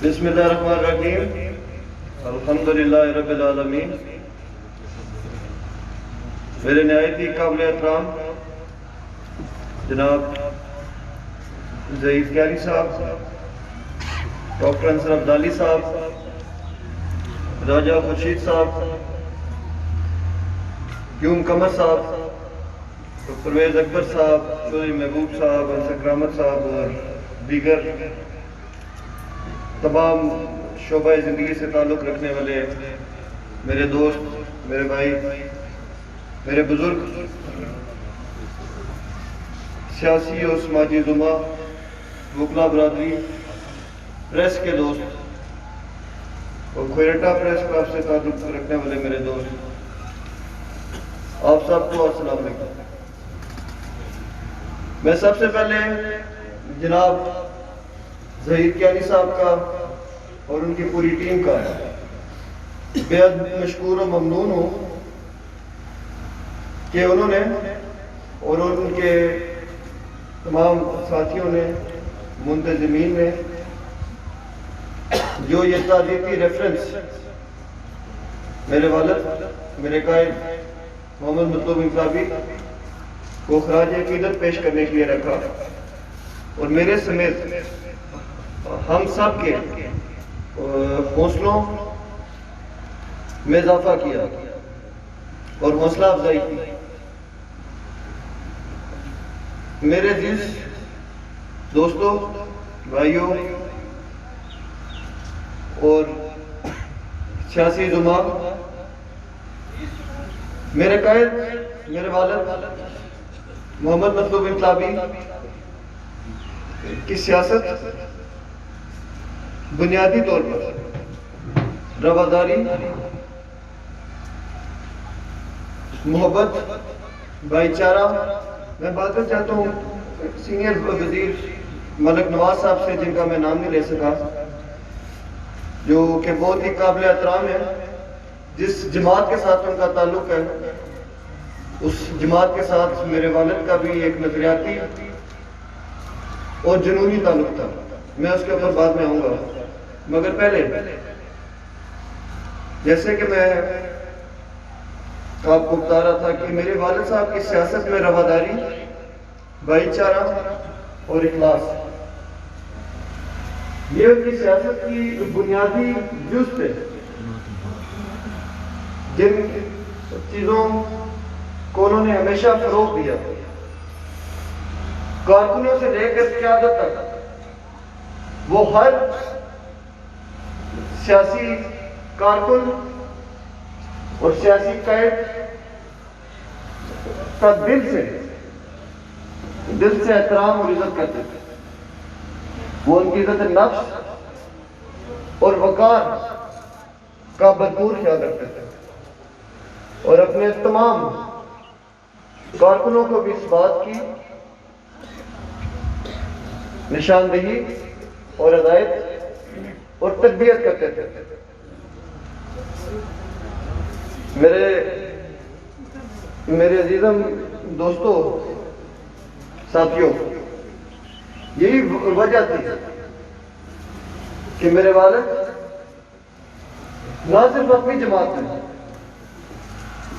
بسم اللہ الرحمن الرحیم، الحمدللہ رب العالمین۔ میرے نہایت ہی قابل احترام جناب ظہیر کیاری صاحب، ڈاکٹر انصر عبدالی صاحب، راجہ خورشید صاحب، یوم قمر صاحب، پرویز اکبر صاحب، چودھری محبوب صاحب، انصر کرامت صاحب اور دیگر تمام شعبہ زندگی سے تعلق رکھنے والے میرے دوست، میرے بھائی، میرے بزرگ، سیاسی اور سماجی زمرہ، وکلا برادری، پریس کے دوست اور کوئٹہ پریس کلب سے تعلق رکھنے والے میرے دوست، آپ سب کو السلام علیکم۔ میں سب سے پہلے جناب ظہیر کیاری صاحب کا اور ان کی پوری ٹیم کا بے حد مشکور و ممنون ہوں کہ انہوں نے اور ان کے تمام ساتھیوں نے، منتظمین نے جو یہ تعزیتی ریفرنس میرے والد، میرے قائد محمد مطلوب انقلابی کو خراج عقیدت پیش کرنے کے لیے رکھا اور میرے سمیت ہم سب کے حوصلوں میں اضافہ کیا اور حوصلہ افزائی کی۔ میرے عزیز دوستوں، بھائیوں اور سیاسی زمام، میرے قائد، میرے والد محمد مطلوب انقلابی کی سیاست بنیادی طور پر رواداری، محبت، بھائی چارہ۔ میں بات کرنا چاہتا ہوں سینئر وزیر ملک نواز صاحب سے، جن کا میں نام نہیں لے سکا، جو کہ بہت ہی قابل احترام ہے۔ جس جماعت کے ساتھ ان کا تعلق ہے، اس جماعت کے ساتھ میرے والد کا بھی ایک نظریاتی اور جنونی تعلق تھا۔ میں اس کے اوپر بعد میں آؤں گا، مگر پہلے جیسے کہ میں آپ کو بتا رہا تھا کہ میرے والد صاحب کی سیاست میں رواداری، بھائی چارہ اور اخلاص، یہ ان کی سیاست کی بنیادی جز تھے۔ جن چیزوں کو انہوں نے ہمیشہ فروغ دیا، کارکنوں سے لے کر قیادت تک، وہ ہر سیاسی کارکن اور سیاسی قائد کا دل سے احترام اور عزت کرتے تھے۔ وہ ان کی عزت نفس اور وقار کا بھرپور خیال رکھتے تھے اور اپنے تمام کارکنوں کو بھی اس بات کی نشاندہی اور ہدایت اور تربیت کرتے تھے۔ میرے عزیزم دوستوں، ساتھیوں، یہی وجہ تھی کہ میرے والد نہ صرف اپنی جماعت میں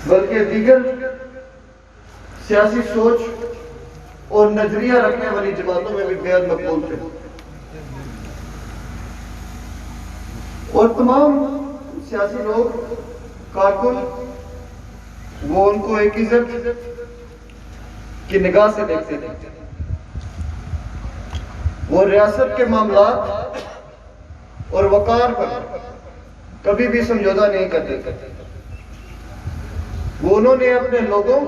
بلکہ دیگر سیاسی سوچ اور نظریہ رکھنے والی جماعتوں میں بھی بے حد مقبول تھے، اور تمام سیاسی لوگ، کارکن، وہ ان کو ایک عزت کی نگاہ سے دیکھتے تھے۔ وہ ریاست کے معاملات اور وقار پر کبھی بھی سمجھوتہ نہیں کرتے تھے۔ وہ انہوں نے اپنے لوگوں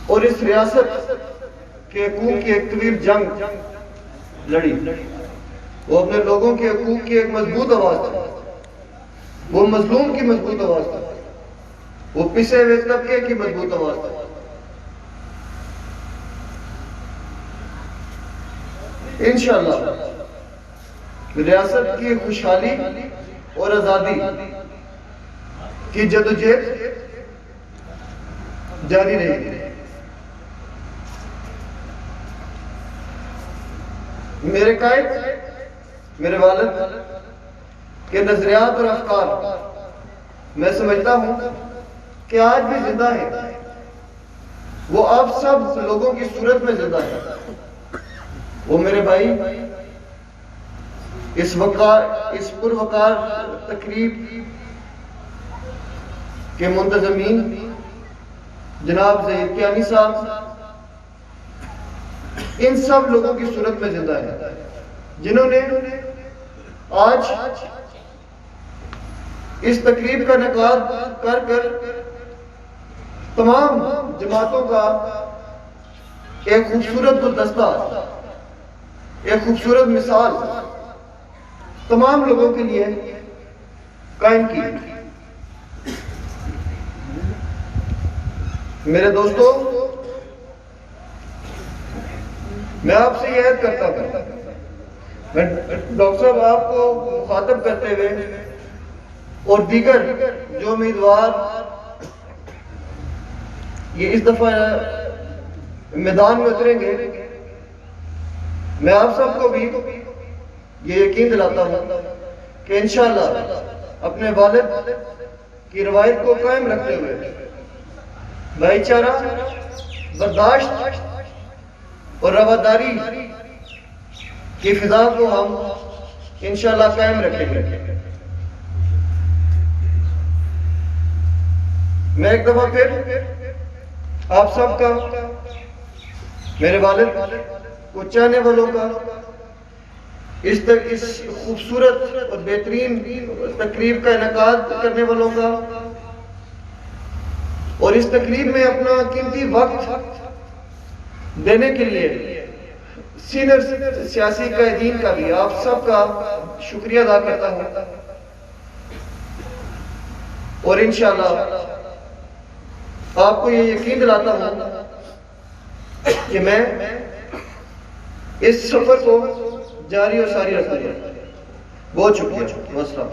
اور اس ریاست کے حقوق کی ایک طویل جنگ لڑی۔ وہ اپنے لوگوں کے حقوق کی ایک مضبوط آواز تھا، وہ مظلوم کی مضبوط آواز تھا، وہ پسے ہوئے طبقے کی مضبوط آواز تھا۔ انشاءاللہ ریاست کی خوشحالی اور آزادی کی جدوجہد جاری رہے گی۔ میرے قائد میرے والد کے نظریات اور افکار میں سمجھتا ہوں کہ آج بھی زندہ ہے، وہ آپ سب لوگوں کی صورت میں زندہ ہے۔ وہ میرے بھائی اس پروقار تقریب کے منتظمین جناب ظہیر کیانی صاحب، ان سب لوگوں کی صورت میں زندہ ہے جنہوں نے آج اس تقریب کا انعقاد کر تمام جماعتوں کا ایک خوبصورت گلدستہ، ایک خوبصورت مثال تمام لوگوں کے لیے قائم کی۔ میرے دوستو، میں آپ سے یہ عہد کرتا ہوں، میں ڈاکٹر صاحب آپ کو مخاطب کرتے ہوئے اور دیگر جو امیدوار یہ اس دفعہ میدان میں اتریں گے، میں آپ سب کو بھی یہ یقین دلاتا ہوں کہ انشاءاللہ اپنے والد کی روایت کو قائم رکھتے ہوئے بھائی چارہ، برداشت اور رواداری کی فضا کو ہم انشاءاللہ قائم رکھیں گے۔ میں ایک دفعہ پھر آپ سب کا، میرے والد کو چاہنے والوں کا، اس خوبصورت اور بہترین تقریب کا انعقاد کرنے والوں کا اور اس تقریب میں اپنا قیمتی وقت دینے کے لیے سینئر سیاسی قائدین کا بھی آپ سب کا شکریہ ادا کرتا ہوں، اور انشاءاللہ آپ کو یہ یقین دلاتا ہوں کہ میں اس سفر کو جاری اور ساری رکھوں گا۔ بہت شکریہ، والسلام۔